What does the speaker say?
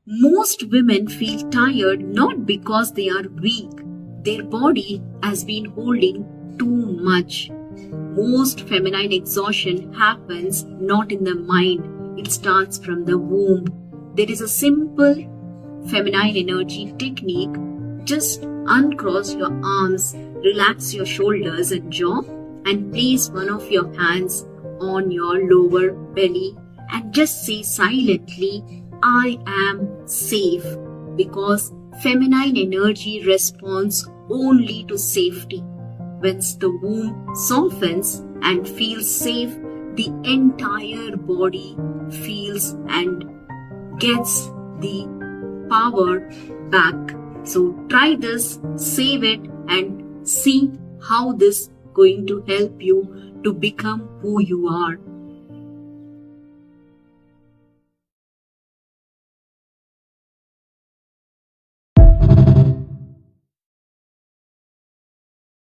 Most women feel tired not because they are weak. Their body has been holding too much. Most feminine exhaustion happens not in the mind, it starts from the womb. There is a simple feminine energy technique. Just uncross your arms, relax your shoulders and jaw, and place one of your hands on your lower belly and just say silently, I am safe, because feminine energy responds only to safety. Once the womb softens and feels safe, the entire body feels and gets the power back. So try this, save it, and see how this going to help you to become who you are.